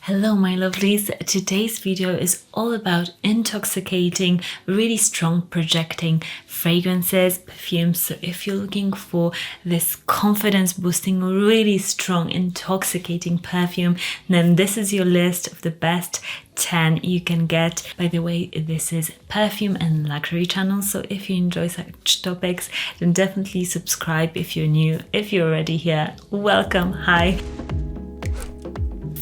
Hello my lovelies, today's video is all about intoxicating, really strong projecting fragrances, perfumes. So if you're looking for this confidence boosting, really strong intoxicating perfume, then this is your list of the best 10 you can get. By the way, this is perfume and luxury channel, so if you enjoy such topics then definitely subscribe. If you're new, if you're already here, welcome, hi.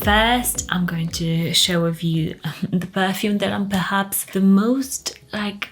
First, I'm going to share with you the perfume that I'm perhaps the most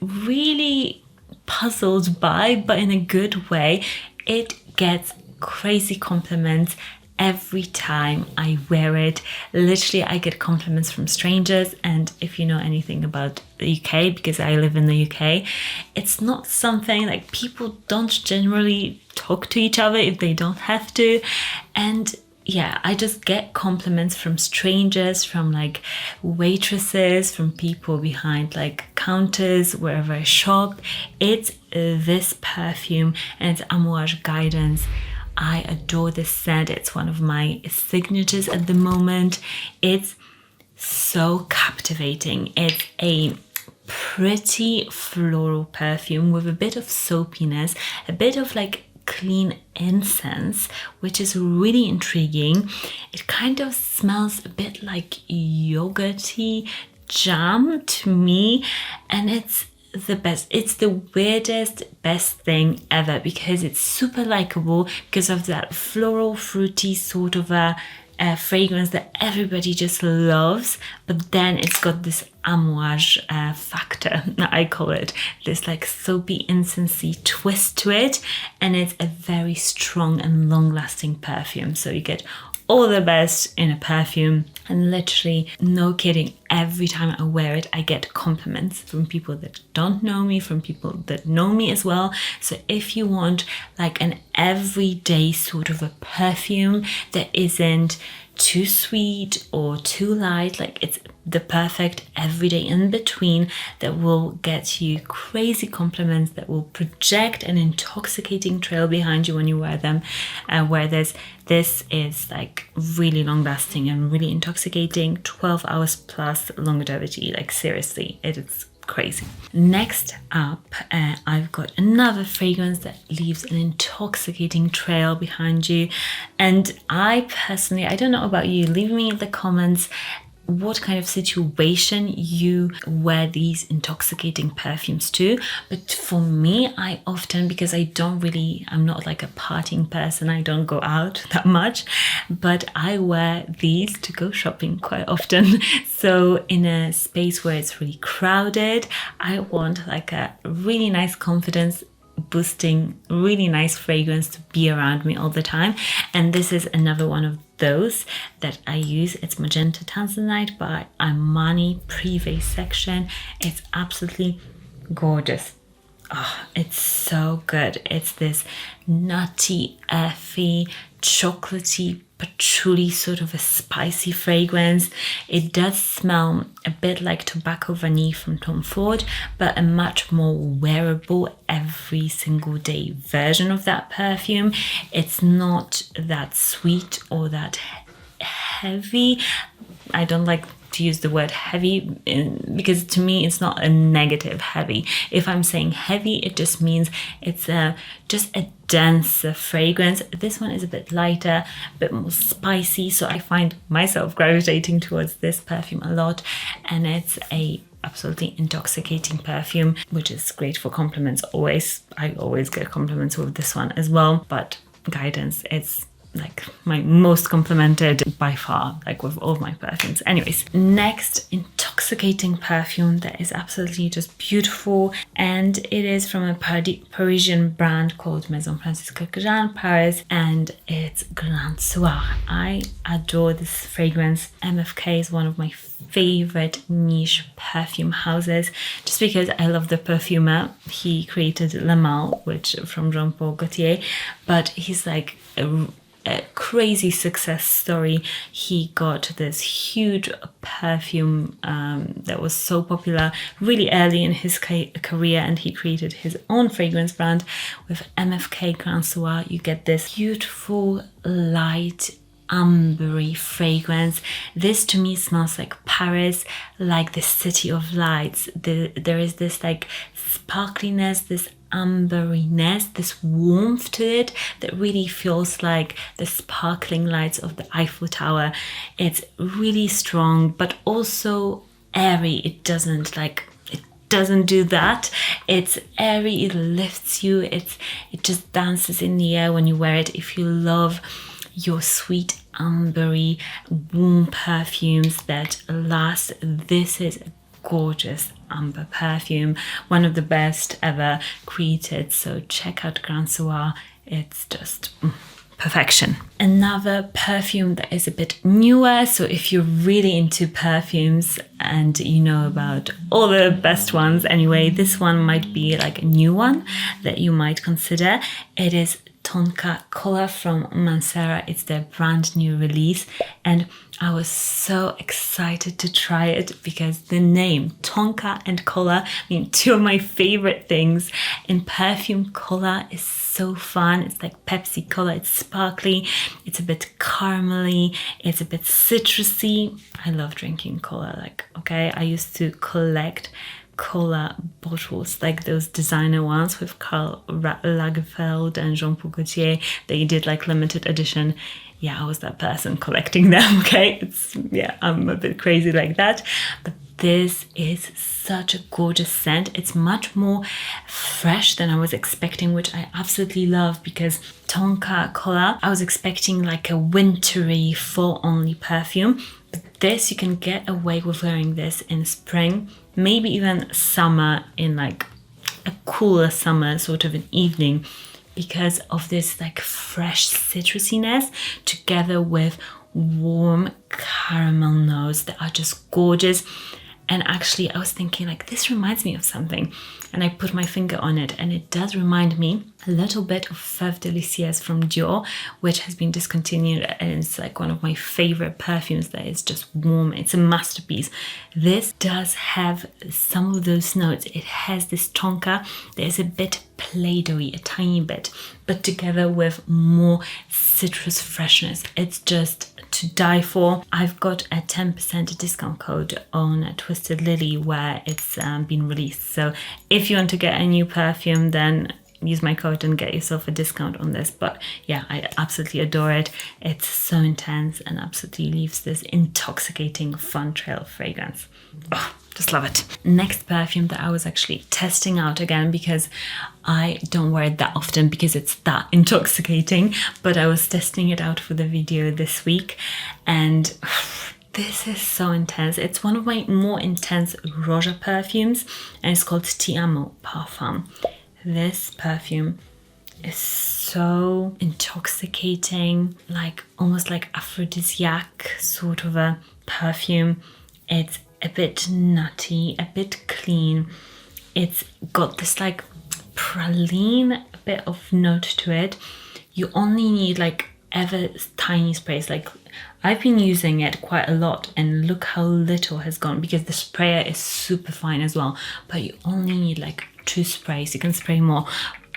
really puzzled by, but in a good way. It gets crazy compliments every time I wear it. Literally, I get compliments from strangers, and if you know anything about the UK, because I live in the UK, it's not something like people don't generally talk to each other if they don't have to. And yeah, I just get compliments from strangers, from waitresses, from people behind counters, wherever I shop. It's this perfume, and it's AMOAGE Guidance. I adore this scent. It's one of my signatures at the moment. It's so captivating. It's a pretty floral perfume with a bit of soapiness, a bit of clean incense, which is really intriguing. It kind of smells a bit like yogurty jam to me, and it's the best. It's the weirdest, best thing ever, because it's super likable because of that floral, fruity sort of a fragrance that everybody just loves, but then it's got this amouage factor, I call it, this soapy incensey twist to it, and it's a very strong and long-lasting perfume. So you get all the best in a perfume, and literally, no kidding, every time I wear it I get compliments from people that don't know me, from people that know me as well. So if you want an everyday sort of a perfume that isn't too sweet or too light, it's the perfect everyday in between that will get you crazy compliments, that will project an intoxicating trail behind you when you wear them, where this is really long lasting and really intoxicating, 12 hours plus longevity. Seriously, it is crazy. Next up, I've got another fragrance that leaves an intoxicating trail behind you, and I personally, I don't know about you, leave me in the comments what kind of situation you wear these intoxicating perfumes to. But for me, I often, because I'm not a partying person, I don't go out that much, but I wear these to go shopping quite often. So in a space where it's really crowded, I want a really nice confidence boosting, really nice fragrance to be around me all the time. And this is another one of those that I use. It's Magenta Tanzanite by Armani Privé section. It's absolutely gorgeous. Oh, it's so good. It's this nutty, earthy, chocolatey, patchouli sort of a spicy fragrance. It does smell a bit like Tobacco Vanille from Tom Ford, but a much more wearable every single day version of that perfume. It's not that sweet or that heavy. I don't like to use the word heavy because to me it's not a negative heavy. If I'm saying heavy, it just means it's just a denser fragrance. This one is a bit lighter, a bit more spicy, so I find myself gravitating towards this perfume a lot, and it's a absolutely intoxicating perfume, which is great for compliments. I always get compliments with this one as well. But Guidance, it's my most complimented by far, with all my perfumes. Anyways, next intoxicating perfume that is absolutely just beautiful, and it is from a Parisian brand called Maison Francisco Jean Paris, and it's Grand Soir. I adore this fragrance. MFK is one of my favorite niche perfume houses, just because I love the perfumer. He created Le Mal, which from Jean-Paul Gaultier, but he's a crazy success story. He got this huge perfume that was so popular really early in his career, and he created his own fragrance brand with MFK Grand Soir. You get this beautiful, light, ambery fragrance. This to me smells like Paris, like the city of lights. There is this like sparkliness, this amberiness, this warmth to it that really feels like the sparkling lights of the Eiffel Tower. It's really strong, but also airy. It doesn't do that. It's airy, it lifts you, it just dances in the air when you wear it. If you love your sweet ambery warm perfumes that last, this is a gorgeous amber perfume, one of the best ever created. So check out Grand Soir. It's just perfection. Another perfume that is a bit newer, so if you're really into perfumes and you know about all the best ones anyway, this one might be like a new one that you might consider. It is Tonka Color from Mancera. It's their brand new release, and I was so excited to try it because the name Tonka and Color, I mean, two of my favorite things in perfume. Color is so fun. It's like Pepsi Cola. It's sparkly, it's a bit caramelly, it's a bit citrusy. I love drinking cola. Like, okay, I used to collect cola bottles, like those designer ones with Karl Lagerfeld and Jean-Paul Gaultier. They did like limited edition. Yeah, I was that person collecting them, okay? I'm a bit crazy like that. But this is such a gorgeous scent. It's much more fresh than I was expecting, which I absolutely love, because Tonka Color, I was expecting like a wintry fall only perfume. But this, you can get away with wearing this in spring, maybe even summer, in like a cooler summer sort of an evening, because of this like fresh citrusiness together with warm caramel notes that are just gorgeous. And actually I was thinking like, this reminds me of something, and I put my finger on it, and it does remind me a little bit of Fève Délicieuse from Dior, which has been discontinued, and it's like one of my favorite perfumes that is just warm. It's a masterpiece. This does have some of those notes. It has this tonka, there's a bit Play-Doh-y, a tiny bit, but together with more citrus freshness. It's just to die for. I've got a 10% discount code on Twisted Lily where it's been released. So if you want to get a new perfume, then use my code and get yourself a discount on this. But yeah, I absolutely adore it. It's so intense and absolutely leaves this intoxicating fun trail fragrance. Oh, just love it. Next perfume that I was actually testing out again, because I don't wear it that often because it's that intoxicating, but I was testing it out for the video this week, and this is so intense. It's one of my more intense Roja perfumes, and it's called Tiamo Parfum. This perfume is so intoxicating, like almost like aphrodisiac sort of a perfume. It's a bit nutty, a bit clean. It's got this like praline, a bit of note to it. You only need like ever tiny sprays. Like, I've been using it quite a lot, and look how little has gone, because the sprayer is super fine as well, but you only need like 2 sprays. You can spray more,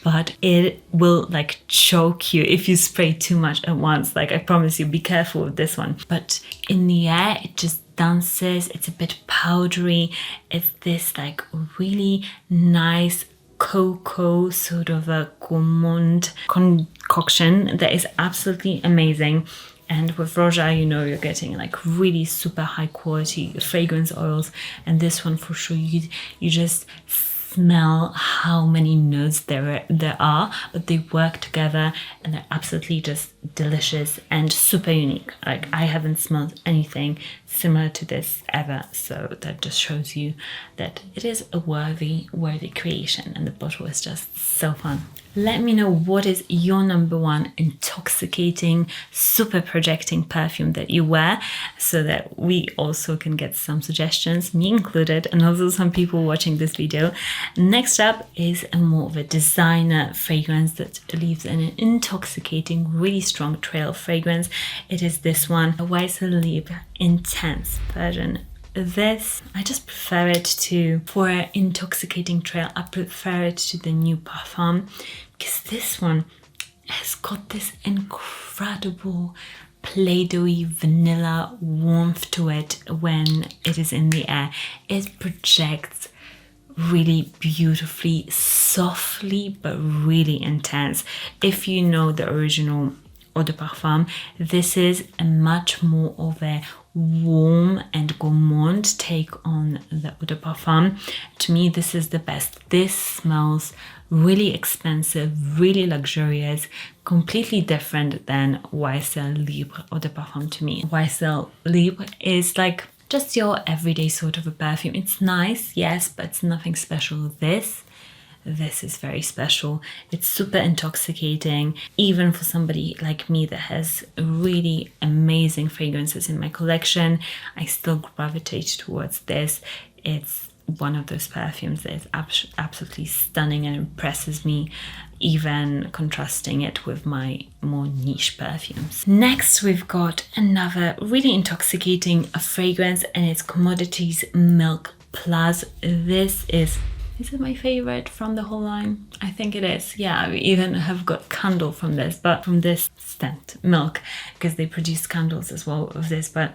but it will like choke you if you spray too much at once. Like, I promise you, be careful with this one. But in the air, it just dances. It's a bit powdery. It's this like really nice cocoa sort of a gourmand concoction that is absolutely amazing. And with Roja, you know, you're getting like really super high quality fragrance oils, and this one for sure, you just smell how many notes there are, but they work together and they're absolutely just delicious and super unique. Like, I haven't smelled anything similar to this ever, so that just shows you that it is a worthy creation, and the bottle is just so fun. Let me know what is your number one intoxicating, super projecting perfume that you wear, so that we also can get some suggestions, me included, and also some people watching this video. Next up is a more of a designer fragrance that leaves an intoxicating, really strong trail fragrance. It is this one, a Weiser Liebe Intense version. This, I just prefer it for an intoxicating trail, I prefer it to the new Parfum, because this one has got this incredible Play-doh-y vanilla warmth to it when it is in the air. It projects really beautifully, softly, but really intense. If you know the original Eau de Parfum, this is a much more of a warm and gourmand take on the Eau de Parfum. To me, this is the best. This smells really expensive, really luxurious, completely different than YSL Libre Eau de Parfum to me. YSL Libre is like just your everyday sort of a perfume. It's nice, yes, but it's nothing special. This is very special. It's super intoxicating, even for somebody like me that has really amazing fragrances in my collection. I still gravitate towards this. It's one of those perfumes that is absolutely stunning and impresses me, even contrasting it with my more niche perfumes. Next, we've got another really intoxicating fragrance, and it's Commodities Milk Plus. This is it my favorite from the whole line? I think it is. Yeah, we even have got candle from this, but from this scent, Milk, because they produce candles as well of this. But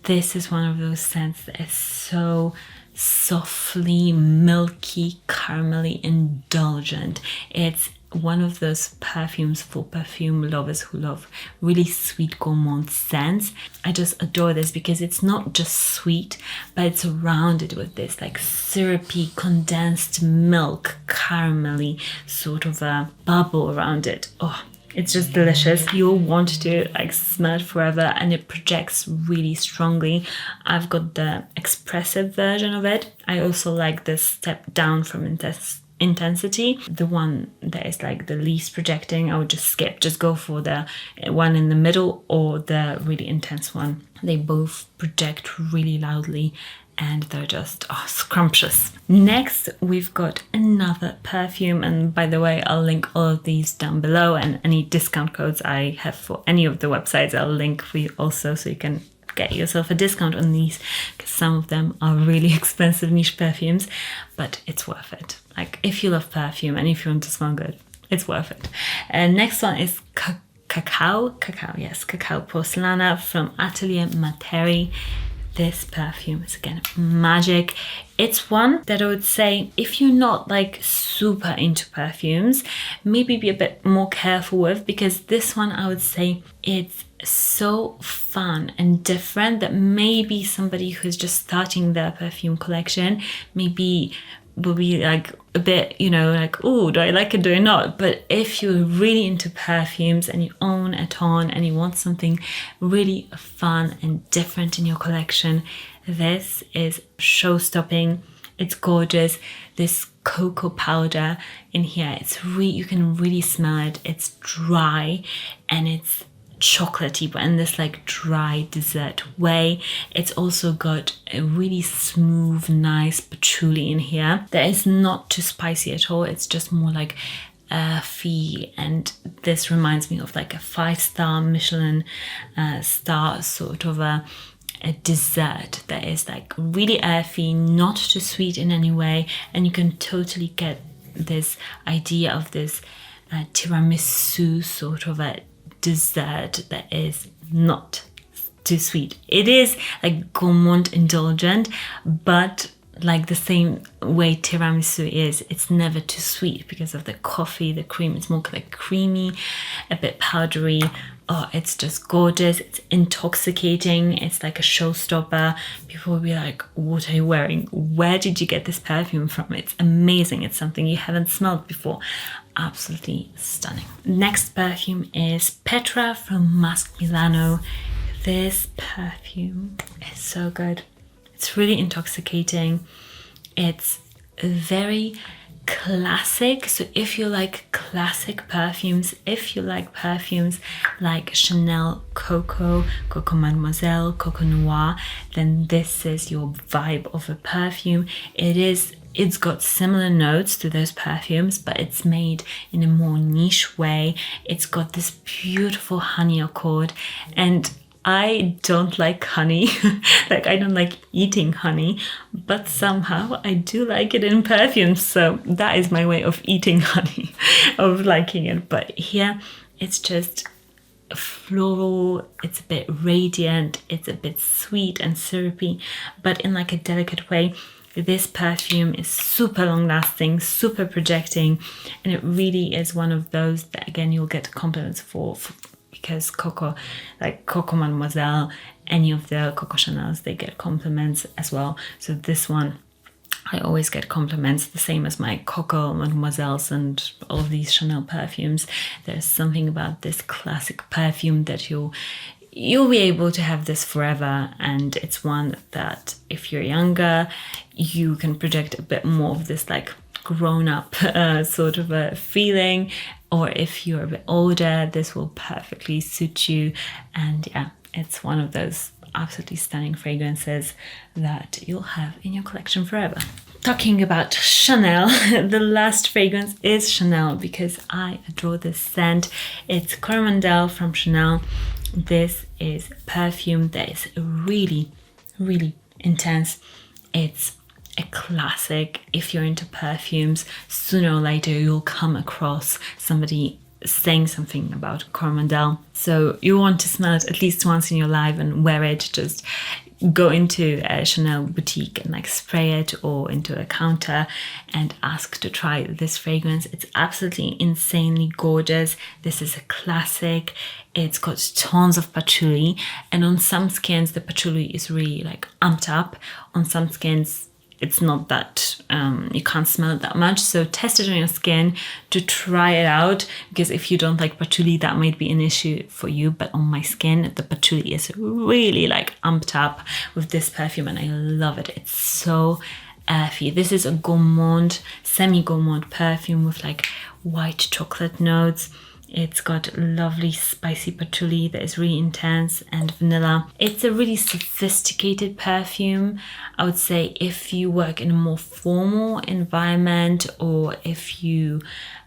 this is one of those scents that is so softly milky, caramely indulgent. It's one of those perfumes for perfume lovers who love really sweet gourmand scents. I just adore this because it's not just sweet, but it's surrounded with this like syrupy condensed milk, caramelly sort of a bubble around it. Oh, it's just delicious. You'll want to like smell it forever, and it projects really strongly. I've got the expressive version of it. I also like the step down from intensity. The one that is like the least projecting, I would just skip. Just go for the one in the middle or the really intense one. They both project really loudly, and they're just scrumptious. Next, we've got another perfume, and by the way, I'll link all of these down below, and any discount codes I have for any of the websites I'll link for you also, so you can get yourself a discount on these, because some of them are really expensive niche perfumes, but it's worth it. Like, if you love perfume and if you want to smell good, it's worth it. And next one is Cacao Porcelana from Atelier Materi. This perfume is again magic. It's one that I would say, if you're not like super into perfumes, maybe be a bit more careful with, because this one, I would say, it's so fun and different that maybe somebody who's just starting their perfume collection maybe will be like a bit, you know, like, oh, do I like it, do I not? But if you're really into perfumes and you own a ton and you want something really fun and different in your collection, this is show-stopping. It's gorgeous. This cocoa powder in here, you can really smell it. It's dry and it's chocolatey, but in this like dry dessert way. It's also got a really smooth, nice patchouli in here that is not too spicy at all. It's just more like earthy, and this reminds me of like a 5-star Michelin star sort of a dessert that is like really earthy, not too sweet in any way, and you can totally get this idea of this tiramisu sort of a dessert that is not too sweet. It is like gourmand indulgent, but like the same way tiramisu is, it's never too sweet because of the coffee, the cream. It's more like creamy, a bit powdery. Oh, it's just gorgeous. It's intoxicating. It's like a showstopper. People will be like, what are you wearing? Where did you get this perfume from? It's amazing. It's something you haven't smelled before. Absolutely stunning. Next perfume is Petra from Masque Milano. This perfume is so good. It's really intoxicating. It's very classic. So if you like classic perfumes, if you like perfumes like Chanel Coco, Coco Mademoiselle, Coco Noir, then this is your vibe of a perfume. It's got similar notes to those perfumes, but it's made in a more niche way. It's got this beautiful honey accord, and I don't like honey. Like, I don't like eating honey, but somehow I do like it in perfumes. So that is my way of eating honey, of liking it. But here it's just floral, it's a bit radiant, it's a bit sweet and syrupy, but in like a delicate way. This perfume is super long lasting, super projecting, and it really is one of those that again you'll get compliments for because Coco, like Coco Mademoiselle, any of the Coco Chanels, they get compliments as well. So this one, I always get compliments, the same as my Coco Mademoiselles and all of these Chanel perfumes. There's something about this classic perfume that you'll be able to have this forever, and it's one that if you're younger, you can project a bit more of this like grown-up sort of a feeling, or if you're a bit older, this will perfectly suit you. And yeah, it's one of those absolutely stunning fragrances that you'll have in your collection forever. Talking about Chanel, the last fragrance is Chanel because I adore this scent. It's Coromandel from Chanel. This is perfume that is really, really intense. It's a classic. If you're into perfumes, sooner or later you'll come across somebody saying something about Coromandel. So you want to smell it at least once in your life and wear it. Just go into a Chanel boutique and like spray it, or into a counter and ask to try this fragrance. It's absolutely insanely gorgeous. This is a classic. It's got tons of patchouli, and on some skins the patchouli is really like amped up. On some skins it's not that, you can't smell it that much. So test it on your skin to try it out, because if you don't like patchouli, that might be an issue for you. But on my skin, the patchouli is really like amped up with this perfume, and I love it. It's so earthy. This is a gourmand, semi-gourmand perfume with like white chocolate notes. It's got lovely spicy patchouli that is really intense, and vanilla. It's a really sophisticated perfume. I would say if you work in a more formal environment, or if you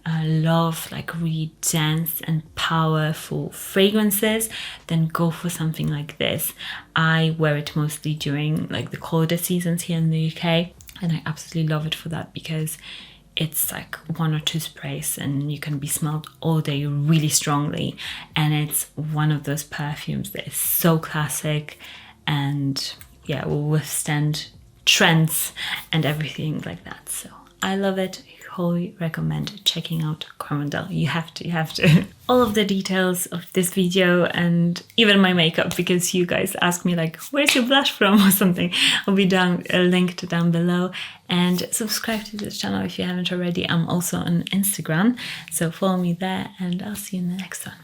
love like really dense and powerful fragrances, then go for something like this. I wear it mostly during like the colder seasons here in the UK, and I absolutely love it for that, because it's like 1 or 2 sprays and you can be smelled all day really strongly. And it's one of those perfumes that is so classic and yeah, will withstand trends and everything like that. So I love it. Wholly recommend checking out Coromandel. You have to. All of the details of this video and even my makeup, because you guys ask me like, where's your blush from or something, will be linked down below. And subscribe to this channel if you haven't already. I'm also on Instagram, so follow me there, and I'll see you in the next one.